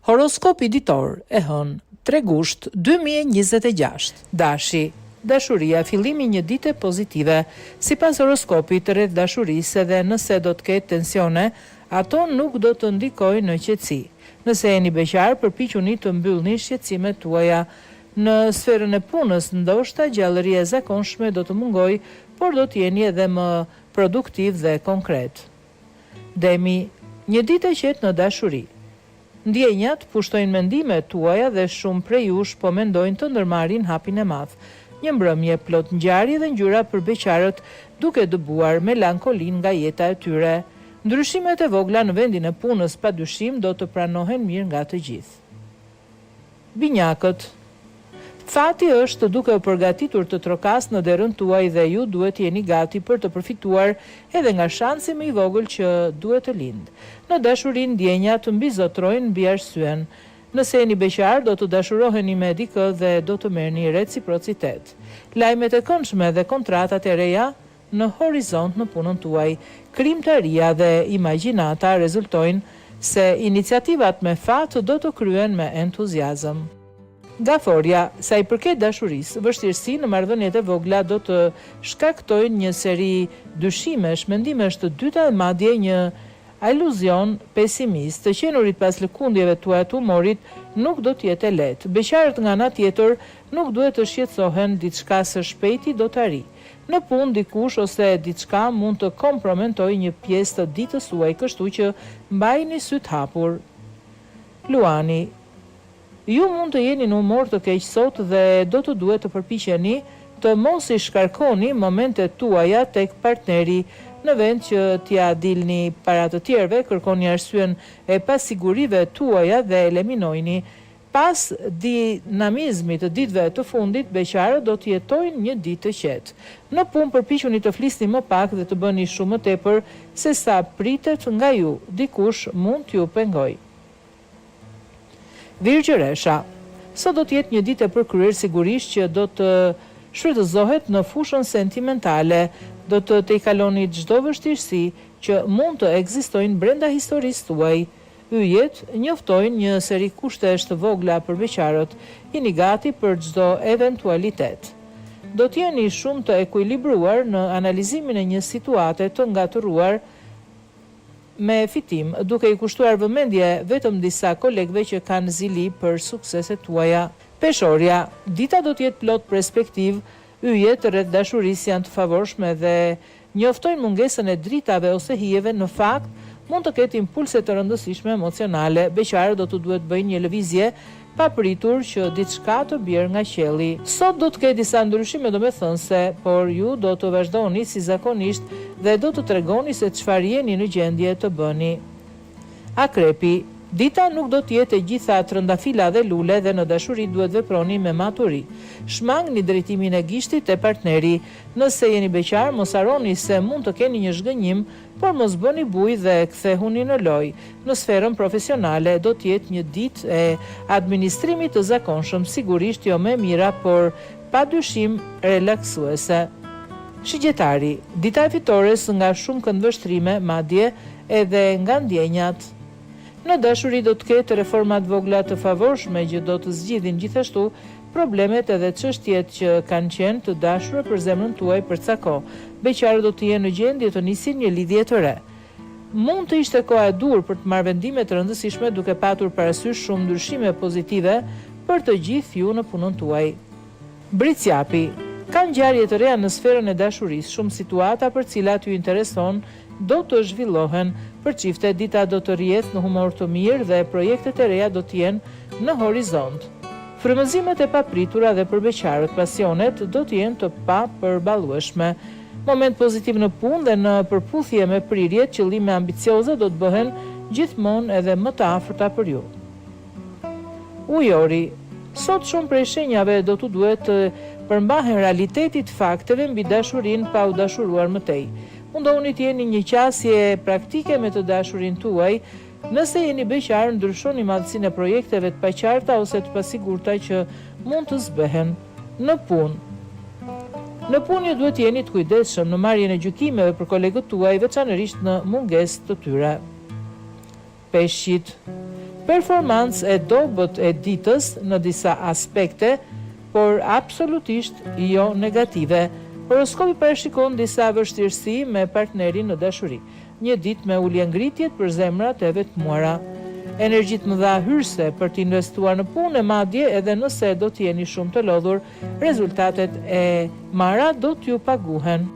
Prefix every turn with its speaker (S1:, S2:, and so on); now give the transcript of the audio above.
S1: Horoskopi ditor e hënë 3 gusht 2026. Dashi. Dashuria, fillimi një dite pozitive. Sipas horoskopit, rreth dashurisë edhe nëse do të ketë tensione, ato nuk do të ndikojnë në qetësi. Nëse jeni beqar, përpiquni të mbyllni shqetësimet tuaja. Në sferën e punës, ndoshta gjallëria e zakonshme do të mungojë, por do të jeni edhe më produktiv dhe konkret. Demi, një ditë e qetë në dashuri. Ndjenjat pushtojnë mendimet tuaja dhe shumë prej jush po mendojnë të ndërmarrin hapin e madh. Një mbrëmje plot ngjarje dhe ngjyra për beqarët, duke dëbuar melankolin nga jeta e tyre. Ndryshimet e vogla në vendin e punës padyshim do të pranohen mirë nga të gjithë. Binjakët. Fati është duke u përgatitur të trokas në derën tuaj dhe ju duhet jeni gati për të përfituar edhe nga shansi më i vogël që duhet të lindë. Në dashuri ndjenjat mbizotrojnë mbi arsyen. Nëse jeni beqar, do të dashuroheni me dikë dhe do të merrni reciprocitet. Lajmet e këndshme dhe kontratat e reja në horizont në punën tuaj. Krijimtaria dhe imagjinata rezultojnë se iniciativat me fat do të kryen me entuziazëm. Gaforja, sa i përket dashurisë, vështirësi në marrëdhëniet e vogla do të shkaktojnë një seri dyshimesh, mendimesh të dyta dhe madje një iluzion pesimist. Të qenurit pas lëkundjeve tuaja të humorit nuk do të jetë lehtë. Beqarët nga ana tjetër nuk duhet të shqetësohen, diçka së shpejti do të arrijë. Në punë dikush ose diçka mund të kompromentojë një pjesë të ditës suaj, kështu që mbajini syt hapur. Luani. Ju mund të jeni në humor të keq sot dhe do të duhet të përpiqeni të mos i shkarkoni momentet tuaja tek partneri. Në vend që t'ja dilni para të tjerëve, kërkoni arsyen e pasigurive tuaja dhe eliminojni. Pas dinamizmit të ditëve të fundit, beqarët do të jetojnë një ditë të qetë. Në punë përpiquni të flisni më pak dhe të bëni shumë më tepër se sa pritet nga ju. Dikush mund t'ju pengojë. Virgjëresha. Sot do të jetë një ditë e përkryer, sigurisht që do të shfrytëzohet në fushën sentimentale, do të i kaloni çdo vështirësi që mund të ekzistojnë brenda historisë tuaj. Yjet njoftojnë një seri kushtesh të vogla për beqarët, jeni gati për çdo eventualitet. Do të jeni shumë të ekuilibruar në analizimin e një situate të ngatëruar me fitim, duke i kushtuar vëmendje vetëm disa kolegëve që kanë zili për sukseset tuaja. Peshorja, dita do të jetë plot perspektiv, yjet rreth dashurisë janë të favorshme dhe njoftojnë mungesën e dritave ose hijeve. Në fakt, mund të ketë impulse të rëndësishme emocionale. Beqarët do të duhet bëjnë një lëvizje papritur që diçka të bjerë nga qielli. Sot do të ketë disa ndryshime domethënëse, por ju do të vazhdoni si zakonisht dhe do të tregoni se çfarë jeni në gjendje të bëni. Akrepi, dita nuk do të jetë e gjitha trëndafila dhe lule dhe në dashuri duhet veproni me maturi. Shmangni drejtimin e gishtit e partneri. Nëse jeni beqar, mos harroni se mund të keni një zhgënjim, por mos bëni buj dhe kthehuni në lojë. Në sferën profesionale do të jetë një ditë e administrimit të zakonshëm, sigurisht jo më mira, por padyshim relaksuese. Shigjetari, dita e fitores nga shumë këndvështrime, madje edhe nga ndjenjat. Në dashuri do të ketë reformat vogla të favorshme që do të zgjidhin gjithashtu problemet edhe çështjet që kanë qenë të dashura për zemrën tuaj për ca kohë. Beqarët do të jenë në gjendje të nisin një lidhje të re. Mund të ishte koha e dur për të marrë vendime të rëndësishme duke patur parasysh shumë ndryshime pozitive për të gjithë ju në punën tuaj. Bricjapi, ka ngjarje të reja në sferën e dashurisë, shumë situata për cilat ju intereson do të zhvillohen. Për çifte, dita do të rrjedhë në humor të mirë dhe projektet e reja do të jenë në horizont. Frymëzimet e papritura dhe për beqarët, pasionet do të jenë të papërballueshme. Moment pozitiv në punë dhe në përputhje me prirjet, qëllime ambicioze do të bëhen gjithmonë edhe më të afërta për ju. Ujori, sot shumë prej shenjave do të duhet të përmbahen realitetit fakteve mbi dashurinë pa u dashuruar më tej. Mundohuni të jeni një qasje praktike me të dashurin tuaj. Nëse jeni beqar, ndryshoni madhësinë e projekteve të paqarta ose të pasigurta që mund të zbehen. Në punë ju duhet jeni të kujdesshëm në marrjen e gjykimeve për kolegët tuaj, veçanërisht në mungesë të tyre. Peshqit. Performancë e dobët e ditës në disa aspekte, por absolutisht jo negative. Horoskopi parashikon disa vështirësi me partnerin në dashuri. Një ditë me ulje ngritjet për zemrat e vetmuara. Energjit mëdha hyrëse për të investuar në punë, madje edhe nëse do të jeni shumë të lodhur, rezultatet e mara do t'ju paguhen.